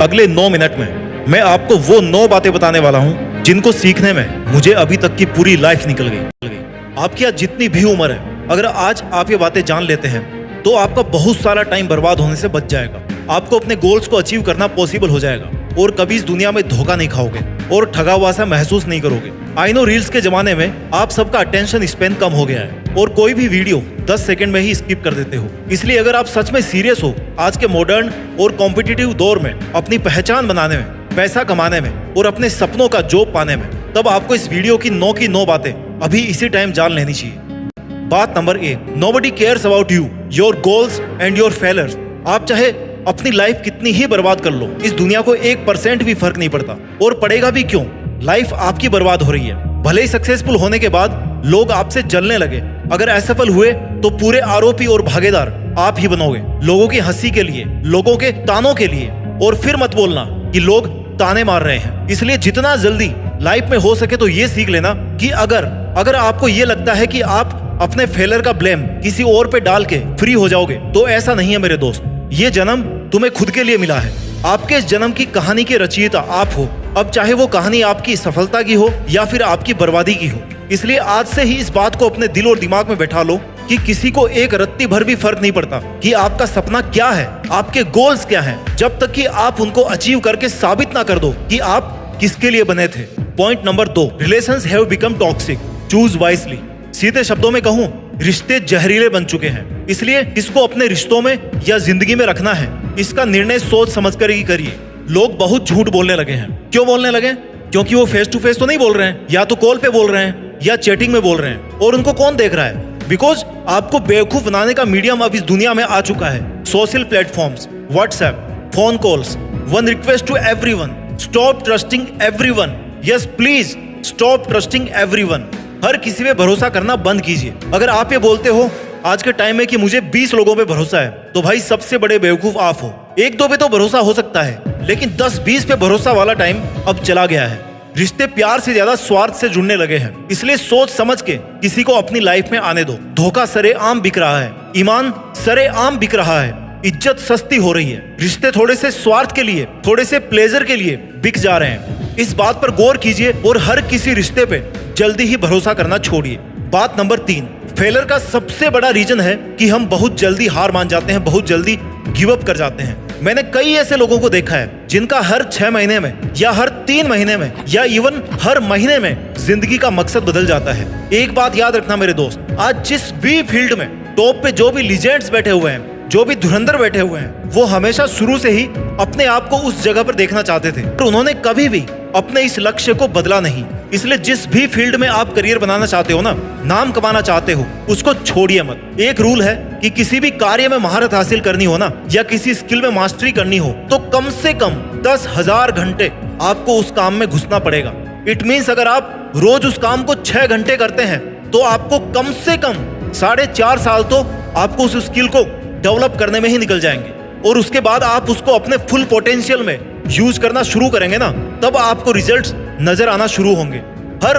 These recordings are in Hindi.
अगले 9 मिनट में मैं आपको वो 9 बातें बताने वाला हूँ जिनको सीखने में मुझे अभी तक की पूरी लाइफ निकल गई। आपकी आज जितनी भी उम्र है, अगर आज आप ये बातें जान लेते हैं तो आपका बहुत सारा टाइम बर्बाद होने से बच जाएगा। आपको अपने गोल्स को अचीव करना पॉसिबल हो जाएगा और कभी इस दुनिया में धोखा नहीं खाओगे और ठगा हुआ सा महसूस नहीं करोगे। आई नो रील्स के जमाने में आप सबका अटेंशन स्पेन कम हो गया है और कोई भी वीडियो 10 सेकंड में ही स्किप कर देते हो। इसलिए अगर आप सच में सीरियस हो आज के मॉडर्न और कॉम्पिटिटिव दौर में अपनी पहचान बनाने में, पैसा कमाने में और अपने सपनों का जॉब पाने में, तब आपको इस वीडियो की 9 की 9 बातें अभी इसी टाइम जान लेनी चाहिए। बात number 1, nobody cares about you, your goals and your failures. आप चाहे अपनी लाइफ कितनी ही बर्बाद कर लो, इस दुनिया को 1% भी फर्क नहीं पड़ता और पड़ेगा भी क्यों। लाइफ आपकी बर्बाद हो रही है। भले ही सक्सेसफुल होने के बाद लोग आपसे जलने लगे, अगर असफल हुए तो पूरे आरोपी और भागीदार आप ही बनोगे, लोगों की हंसी के लिए, लोगों के तानों के लिए। और फिर मत बोलना कि लोग ताने मार रहे हैं। इसलिए जितना जल्दी लाइफ में हो सके तो ये सीख लेना कि अगर आपको ये लगता है कि आप अपने फेलियर का ब्लेम किसी और पे डाल के फ्री हो जाओगे, तो ऐसा नहीं है मेरे दोस्त। ये जन्म तुम्हें खुद के लिए मिला है। आपके इस जन्म की कहानी के रचयिता आप हो। अब चाहे वो कहानी आपकी सफलता की हो या फिर आपकी बर्बादी की हो। इसलिए आज से ही इस बात को अपने दिल और दिमाग में बैठा लो कि किसी को एक रत्ती भर भी फर्क नहीं पड़ता कि आपका सपना क्या है, आपके गोल्स क्या हैं, जब तक कि आप उनको अचीव करके साबित ना कर दो कि आप किसके लिए बने थे। Point number 2, relations have become toxic, choose wisely. सीधे शब्दों में कहूं, रिश्ते जहरीले बन चुके हैं। इसलिए किसको अपने रिश्तों में या जिंदगी में रखना है, इसका निर्णय सोच समझ कर ही करिए। लोग बहुत झूठ बोलने लगे हैं। क्यों बोलने लगे? क्योंकि वो फेस टू फेस तो नहीं बोल रहे हैं, या तो कॉल पे बोल रहे हैं या चैटिंग में बोल रहे हैं। और उनको कौन देख रहा है? बिकॉज आपको बेवकूफ बनाने का मीडियम अब इस दुनिया में आ चुका है। Social platforms, WhatsApp, phone calls. One request to everyone, stop trusting everyone. Yes please, stop trusting everyone. हर किसी पे भरोसा करना बंद कीजिए। अगर आप ये बोलते हो आज के टाइम में कि मुझे 20 लोगों पे भरोसा है, तो भाई सबसे बड़े बेवकूफ आप हो। 1-2 पे तो भरोसा हो सकता है, लेकिन 10-20 पे भरोसा वाला टाइम अब चला गया है। रिश्ते प्यार से ज्यादा स्वार्थ से जुड़ने लगे हैं। इसलिए सोच समझ के किसी को अपनी लाइफ में आने दो। धोखा सरेआम बिक रहा है, ईमान सरेआम बिक रहा है, इज्जत सस्ती हो रही है। रिश्ते थोड़े से स्वार्थ के लिए, थोड़े से प्लेजर के लिए बिक जा रहे हैं। इस बात पर गौर कीजिए और हर किसी रिश्ते पे जल्दी ही भरोसा करना छोड़िए। बात नंबर 3, फेलियर का सबसे बड़ा रीजन है कि हम बहुत जल्दी हार मान जाते हैं, बहुत जल्दी गिव अप कर जाते हैं। मैंने कई ऐसे लोगों को देखा है जिनका हर 6 महीने में या हर 3 महीने में या इवन हर महीने में जिंदगी का मकसद बदल जाता है। एक बात याद रखना मेरे दोस्त, आज जिस भी फील्ड में टॉप पे जो भी लीजेंड्स बैठे हुए हैं, जो भी धुरंधर बैठे हुए हैं, वो हमेशा शुरू से ही अपने आप को उस जगह पर देखना चाहते थे और उन्होंने कभी भी अपने इस लक्ष्य को बदला नहीं। इसलिए जिस भी फील्ड में आप करियर बनाना चाहते हो ना, नाम कमाना चाहते हो, उसको छोड़िए मत। एक रूल है कि किसी भी कार्य में महारत हासिल करनी हो ना, या किसी स्किल में मास्टरी करनी हो, तो कम से कम 10,000 घंटे आपको उस काम में घुसना पड़ेगा। इट मीन्स अगर आप रोज उस काम को 6 घंटे करते हैं तो आपको कम से कम 4.5 साल तो आपको उस स्किल को डेवलप करने में ही निकल जाएंगे। और उसके बाद आप उसको अपने फुल पोटेंशियल में यूज करना शुरू करेंगे ना, तब आपको रिजल्ट्स नजर आना शुरू होंगे। हर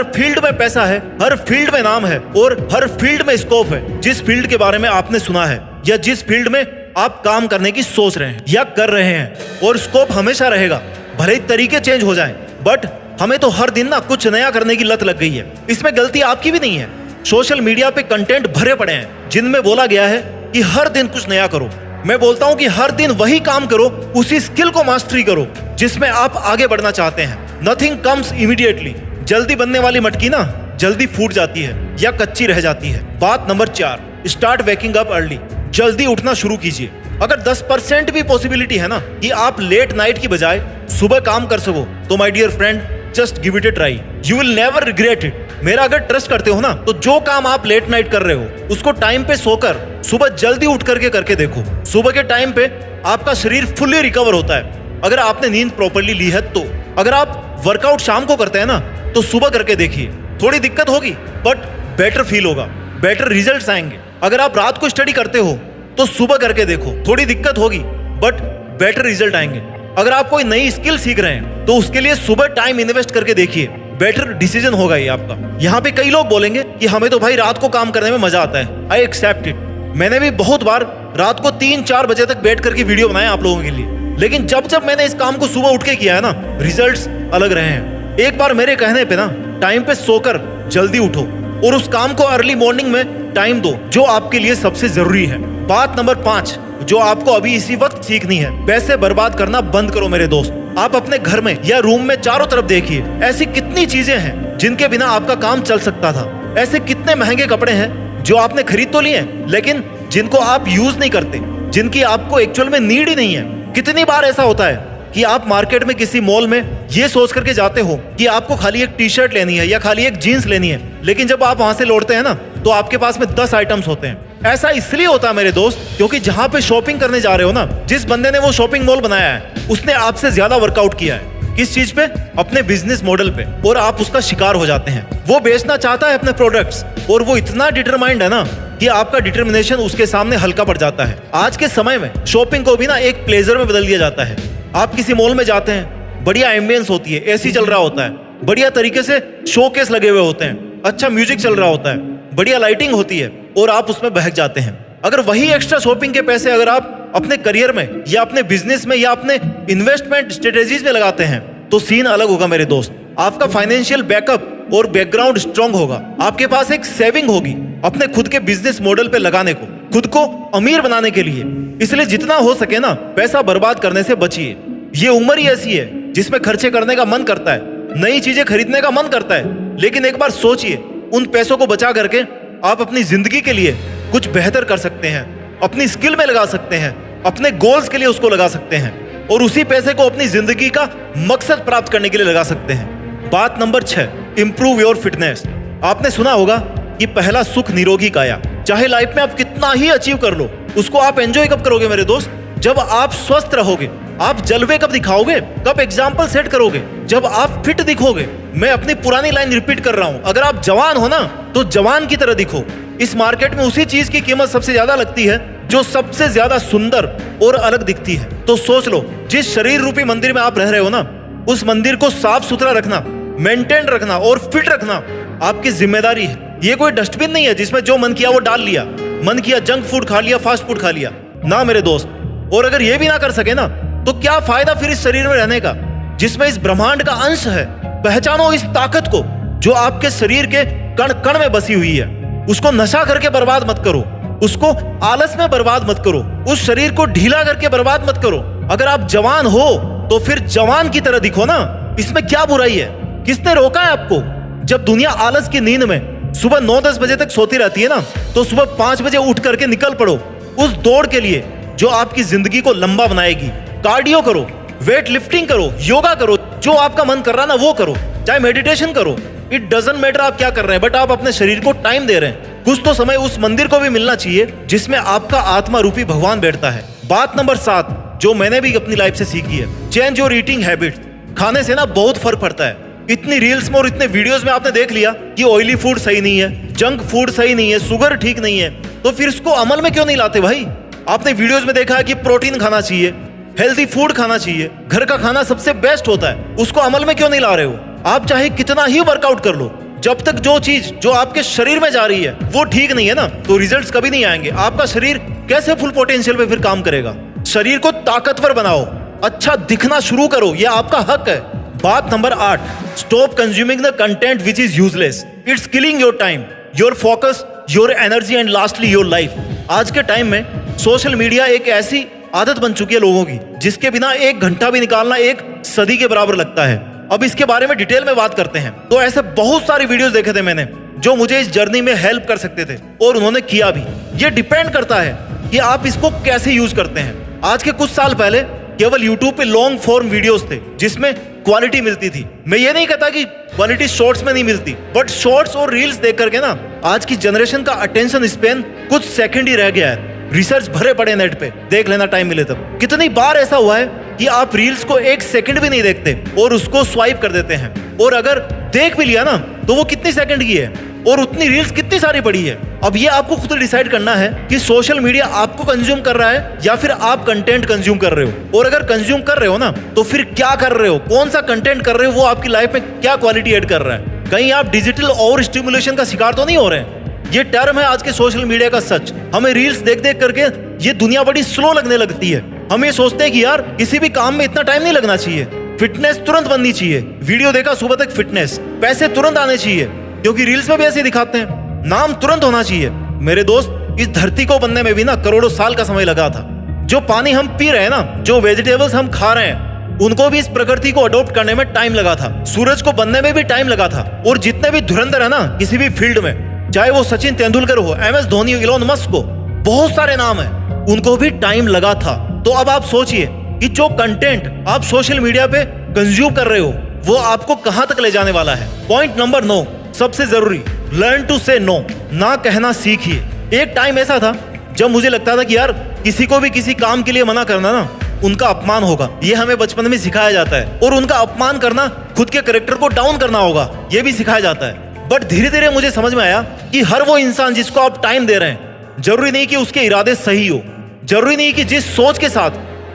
फील्ड में पैसा है, हर फील्ड में नाम है और हर फील्ड में स्कोप है। जिस फील्ड के बारे में आपने सुना है या जिस फील्ड में आप काम करने की सोच रहे हैं या कर रहे हैं, और स्कोप हमेशा रहेगा। भले ही तरीके चेंज हो जाएं, बट हमें तो हर दिन ना कुछ नया करने की लत लग गई है। इसमें गलती आपकी भी नहीं है। सोशल मीडिया पे कंटेंट भरे पड़े हैं जिनमें बोला गया है कि हर दिन कुछ नया करो। मैं बोलता हूं कि हर दिन वही काम करो, उसी स्किल को मास्टरी करो जिसमें आप आगे बढ़ना चाहते हैं। Nothing comes immediately. जल्दी बनने वाली मटकी ना जल्दी फूट जाती है या कच्ची रह जाती है। बात number 4, start waking up early. जल्दी उठना शुरू कीजिए। अगर 10% भी पॉसिबिलिटी है ना कि आप लेट नाइट की बजाय सुबह काम कर सको, तो my dear friend, just give it a try, you will never regret it. मेरा अगर ट्रस्ट करते हो ना, तो जो काम आप लेट नाइट कर रहे हो उसको टाइम पे सोकर सुबह जल्दी उठ करके देखो। सुबह के टाइम पे आपका शरीर फुल्ली रिकवर होता है अगर आपने नींद प्रॉपर्ली ली है तो। अगर आप वर्कआउट शाम को करते हैं ना, तो सुबह करके देखिए। थोड़ी दिक्कत होगी बट बेटर फील होगा, बेटर रिजल्ट्स आएंगे। अगर आप रात को स्टडी करते हो तो सुबह करके देखो। थोड़ी दिक्कत होगी बट बेटर रिजल्ट आएंगे। अगर आप कोई नई स्किल सीख रहे हैं तो उसके लिए सुबह टाइम इन्वेस्ट करके देखिए, बेटर डिसीजन होगा ये आपका। यहाँ पे कई लोग बोलेंगे कि हमें तो भाई रात को काम करने में मजा आता है। I accept it. मैंने भी बहुत बार रात को 3-4 बजे तक बैठ करके वीडियो बनाए आप लोगों के लिए। लेकिन जब जब मैंने इस काम को सुबह उठ के किया है ना, रिजल्ट्स अलग रहे हैं। एक बार मेरे कहने पे ना टाइम पे सोकर जल्दी उठो और उस काम को अर्ली मॉर्निंग में टाइम दो जो आपके लिए सबसे जरूरी है। बात नंबर 5 जो आपको अभी इसी वक्त सीखनी है, पैसे बर्बाद करना बंद करो मेरे दोस्त। आप अपने घर में या रूम में चारों तरफ देखिए, ऐसी कितनी चीजें हैं जिनके बिना आपका काम चल सकता था। ऐसे कितने महंगे कपड़े हैं जो आपने खरीद तो लिए लेकिन जिनको आप यूज नहीं करते, जिनकी आपको एक्चुअल में नीड ही नहीं है। कितनी बार ऐसा होता है कि आप मार्केट में किसी मॉल में ये सोच करके जाते हो कि आपको खाली एक टी शर्ट लेनी है या खाली एक जीन्स लेनी है, लेकिन जब आप वहां से लौटते हैं ना तो आपके पास में 10 आइटम्स होते हैं। ऐसा इसलिए होता है मेरे दोस्त क्योंकि जहां पे शॉपिंग करने जा रहे हो ना, जिस बंदे ने वो शॉपिंग मॉल बनाया है उसने आपसे ज्यादा वर्कआउट किया है। किस चीज पे? अपने बिजनेस मॉडल पे, और आप उसका शिकार हो जाते हैं। वो बेचना चाहता है अपने प्रोडक्ट्स और वो इतना डिटरमाइंड है ना कि आपका डिटर्मिनेशन उसके सामने हल्का पड़ जाता है। आज के समय में शॉपिंग को भी ना एक प्लेजर में बदल दिया जाता है। आप किसी मॉल में जाते हैं, बढ़िया एम्बियंस होती है, एसी चल रहा होता है, बढ़िया तरीके से शोकेस लगे हुए होते हैं, अच्छा म्यूजिक चल रहा होता है, बढ़िया लाइटिंग होती है और आप उसमें बहक जाते हैं। अगर वही एक्स्ट्रा शॉपिंग के पैसे अगर आप अपने करियर में या अपने बिजनेस में या अपने इन्वेस्टमेंट स्ट्रेटेजीज में लगाते हैं तो सीन अलग होगा मेरे दोस्त। आपका फाइनेंशियल बैकअप और बैकग्राउंड स्ट्रांग होगा। आपके पास एक सेविंग होगी अपने खुद के बिजनेस मॉडल पे लगाने को, खुद को अमीर बनाने के लिए। इसलिए जितना हो सके ना पैसा बर्बाद करने से बचिए। ये उम्र ही ऐसी है जिसमें खर्चे करने का मन करता है, नई चीजें खरीदने का मन करता है, लेकिन एक बार सोचिए उन पैसों को बचा करके आप अपनी जिंदगी के लिए कुछ बेहतर कर सकते हैं, अपनी स्किल में लगा सकते हैं, अपने गोल्स के लिए उसको लगा सकते हैं और उसी पैसे को अपनी जिंदगी का मकसद प्राप्त करने के लिए लगा सकते हैं। बात नंबर 6, इंप्रूव योर फिटनेस। आपने सुना होगा कि पहला सुख निरोगी काया। चाहे लाइफ में आप कितना ही अचीव कर लो, उसको आप एंजॉय कब करोगे मेरे दोस्त? जब आप स्वस्थ रहोगे। आप जलवे कब दिखाओगे? कब एग्जाम्पल सेट करोगे? जब आप फिट दिखोगे। मैं अपनी पुरानी लाइन रिपीट कर रहा हूं, अगर आप जवान हो ना तो जवान की तरह दिखो। इस मार्केट में उसी चीज की कीमत सबसे ज्यादा लगती है जो सबसे ज्यादा सुंदर और अलग दिखती है। तो सोच लो, जिस शरीर रूपी मंदिर में आप रह रहे हो ना, उस मंदिर को साफ सुथरा रखना, मेंटेन रखना और फिट रखना आपकी जिम्मेदारी है। ये कोई डस्टबिन नहीं है जिसमें जो मन किया वो डाल लिया, मन किया जंक फूड खा लिया, फास्ट फूड खा लिया ना मेरे दोस्त। और अगर ये भी ना कर सके ना तो क्या फायदा फिर इस शरीर में रहने का जिसमें इस ब्रह्मांड का अंश है। पहचानो इस ताकत को जो आपके शरीर के कण कण में बसी हुई है। उसको नशा करके बर्बाद मत करो, उसको आलस में बर्बाद मत करो, उस शरीर को ढीला करके बर्बाद मत करो। अगर आप जवान हो तो फिर जवान की तरह दिखो ना, इसमें क्या बुराई है? किसने रोका है आपको? जब दुनिया आलस की नींद में सुबह 9-10 बजे तक सोती रहती है ना, तो सुबह 5 बजे उठ करके निकल पड़ो उस दौड़ के लिए जो आपकी जिंदगी को लंबा बनाएगी। कार्डियो करो, वेट लिफ्टिंग करो, योगा करो, जो आपका मन कर रहा है ना वो करो, चाहे मेडिटेशन करो। इट डजंट मैटर आप क्या कर रहे हैं, बट आप अपने शरीर को टाइम दे रहे हैं। कुछ तो समय उस मंदिर को भी मिलना चाहिए जिसमें आपका आत्मा रूपी भगवान बैठता है। बात नंबर 7 जो मैंने भी अपनी लाइफ से सीखी है, चेंज योर ईटिंग हैबिट। खाने से ना बहुत फर्क पड़ता है। इतनी रील्स में और इतने वीडियोस में आपने देख लिया कि ऑयली फूड सही नहीं है, जंक फूड सही नहीं है, शुगर ठीक नहीं है, तो फिर इसको अमल में क्यों नहीं लाते भाई? आपने वीडियोस में देखा है कि प्रोटीन खाना चाहिए, हेल्दी फूड खाना चाहिए, घर का खाना सबसे बेस्ट होता है, उसको अमल में क्यों नहीं ला रहे हो? आप चाहे कितना ही वर्कआउट कर लो, जब तक जो चीज जो आपके शरीर में जा रही है वो ठीक नहीं है ना, तो रिजल्ट्स कभी नहीं आएंगे। आपका शरीर कैसे फुल पोटेंशियल पे फिर काम करेगा? शरीर को ताकतवर बनाओ, अच्छा दिखना शुरू करो, यह आपका हक है। बात number 8, stop consuming the content which is useless. It's killing your time, your focus, your energy and lastly your life. आज के टाइम में सोशल मीडिया एक ऐसी आदत बन चुकी है लोगों की जिसके बिना 1 घंटा भी निकालना 1 सदी के बराबर लगता है। अब इसके बारे में डिटेल में बात करते हैं। तो ऐसे बहुत सारी वीडियोस देखे थे मैंने जो मुझे इस जर्नी में हेल्प कर सकते थे और उन्होंने किया भी। ये डिपेंड करता है कि आप इसको कैसे यूज करते हैं। आज के कुछ साल पहले केवल YouTube पे लॉन्ग फॉर्म वीडियोस थे जिसमें क्वालिटी मिलती थी। मैं ये नहीं कहता कि क्वालिटी शॉर्ट्स में नहीं मिलती, बट शॉर्ट्स और रील्स देख करके ना आज की जनरेशन का अटेंशन स्पेन कुछ सेकंड ही रह गया है। रिसर्च भरे पड़े नेट पे, देख लेना टाइम मिले तब। कितनी बार ऐसा हुआ है कि आप रील्स को 1 सेकंड भी नहीं देखते और उसको स्वाइप कर देते हैं, और अगर देख भी लिया ना तो वो कितनी सेकंड की है और उतनी रील्स कितनी सारी पड़ी है। अब ये आपको खुद डिसाइड करना है कि सोशल मीडिया आपको कंज्यूम कर रहा है या फिर आप कंटेंट कंज्यूम कर रहे हो। और अगर कंज्यूम कर रहे हो ना तो फिर क्या कर रहे हो, कौन सा कंटेंट कर रहे हो, वो आपकी लाइफ में क्या क्वालिटी ऐड कर रहा है। कहीं आप डिजिटल ओवर स्टिमुलेशन का शिकार तो नहीं हो रहे हैं। ये टर्म है आज के सोशल मीडिया का सच। हमें रील्स देख देख करके ये दुनिया बड़ी स्लो लगने लगती है। हम ये सोचते हैं कि यार किसी भी काम में इतना टाइम नहीं लगना चाहिए, फिटनेस तुरंत बननी चाहिए, वीडियो देखा सुबह तक फिटनेस, पैसे तुरंत आने चाहिए, क्योंकि रील्स में भी ऐसे दिखाते हैं, नाम तुरंत होना चाहिए। मेरे दोस्त, इस धरती को बनने में भी ना करोड़ों साल का समय लगा था। जो पानी हम पी रहे हैं ना, जो वेजिटेबल्स हम खा रहे हैं, उनको भी इस प्रकृति को अडॉप्ट करने में टाइम लगा था। सूरज को बनने में भी टाइम लगा था। और जितने भी धुरंधर है ना किसी भी फील्ड में, चाहे वो सचिन तेंदुलकर हो, MS धोनी हो, इलोन मस्क हो, बहुत सारे नाम है, उनको भी टाइम लगा था। तो अब आप सोचिए कि जो कंटेंट आप सोशल मीडिया पे कंज्यूम कर रहे हो वो आपको कहां तक ले जाने वाला है। पॉइंट नंबर 9, सबसे जरूरी, लर्न टू से नो, ना कहना सीखिए। एक टाइम ऐसा था जब मुझे लगता था कि यार किसी को भी किसी काम के लिए मना करना ना उनका अपमान होगा, ये हमें बचपन में सिखाया जाता है, और उनका अपमान करना खुद के कैरेक्टर को डाउन करना होगा, ये भी सिखाया जाता है। बट धीरे धीरे मुझे समझ में आया कि हर वो इंसान जिसको आप टाइम दे रहे हैं, जरूरी नहीं कि उसके इरादे सही हो, जरूरी नहीं कि जिस सोच के साथ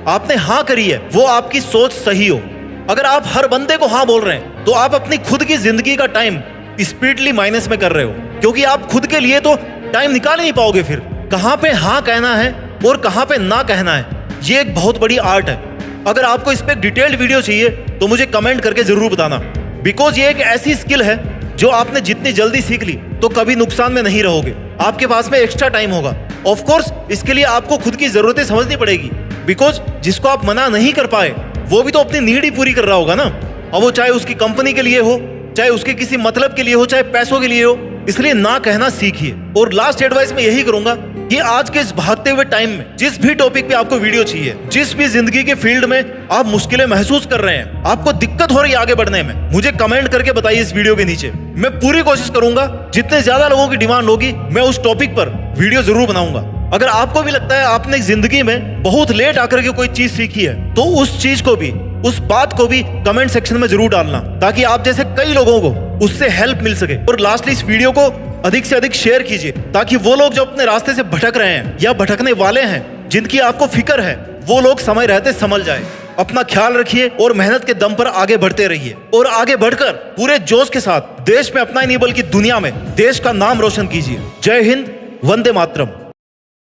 आपने हाँ करी है वो आपकी सोच सही हो। अगर आप हर बंदे को हाँ बोल रहे हैं तो आप अपनी खुद की जिंदगी का टाइम स्पीडली माइनस में कर रहे हो, क्योंकि आप खुद के लिए तो टाइम निकाल ही नहीं पाओगे। फिर कहां पे हाँ कहना है और कहां पे ना कहना है, ये एक बहुत बड़ी आर्ट है। अगर आपको इस पे एक डिटेल्ड वीडियो चाहिए तो मुझे कमेंट करके जरूर बताना, बिकॉज ये एक ऐसी स्किल है जो आपने जितनी जल्दी सीख ली तो कभी नुकसान में नहीं रहोगे। आपके पास में एक्स्ट्रा टाइम होगा। ऑफ कोर्स इसके लिए आपको खुद की जरूरतें समझनी पड़ेगी, बिकॉज जिसको आप मना नहीं कर पाए वो भी तो अपनी नीड ही पूरी कर रहा होगा ना। अब वो चाहे उसकी कंपनी के लिए हो, चाहे उसके किसी मतलब के लिए हो, चाहे पैसों के लिए हो, इसलिए ना कहना सीखिए। और लास्ट एडवाइस मैं यही करूंगा कि आज के इस भागते हुए टाइम में जिस भी टॉपिक पे आपको वीडियो चाहिए, जिस भी जिंदगी के फील्ड में आप मुश्किलें महसूस कर रहे हैं, आपको दिक्कत हो रही है आगे बढ़ने में, मुझे कमेंट करके बताइए इस वीडियो के नीचे। मैं पूरी कोशिश करूंगा, जितने ज्यादा लोगों की डिमांड होगी मैं उस टॉपिक पर वीडियो जरूर बनाऊंगा। अगर आपको भी लगता है आपने जिंदगी में बहुत लेट आकर के कोई चीज सीखी है तो उस चीज को भी, उस बात को भी कमेंट सेक्शन में जरूर डालना, ताकि आप जैसे कई लोगों को उससे हेल्प मिल सके। और लास्टली इस वीडियो को अधिक से अधिक शेयर कीजिए, ताकि वो लोग जो अपने रास्ते से भटक रहे हैं या भटकने वाले हैं, जिनकी आपको फिक्र है, वो लोग समय रहते संभल जाए। अपना ख्याल रखिए और मेहनत के दम पर आगे बढ़ते रहिए, और आगे बढ़कर पूरे जोश के साथ देश में अपना ही नहीं बल्कि दुनिया में देश का नाम रोशन कीजिए। जय हिंद, वंदे मातरम।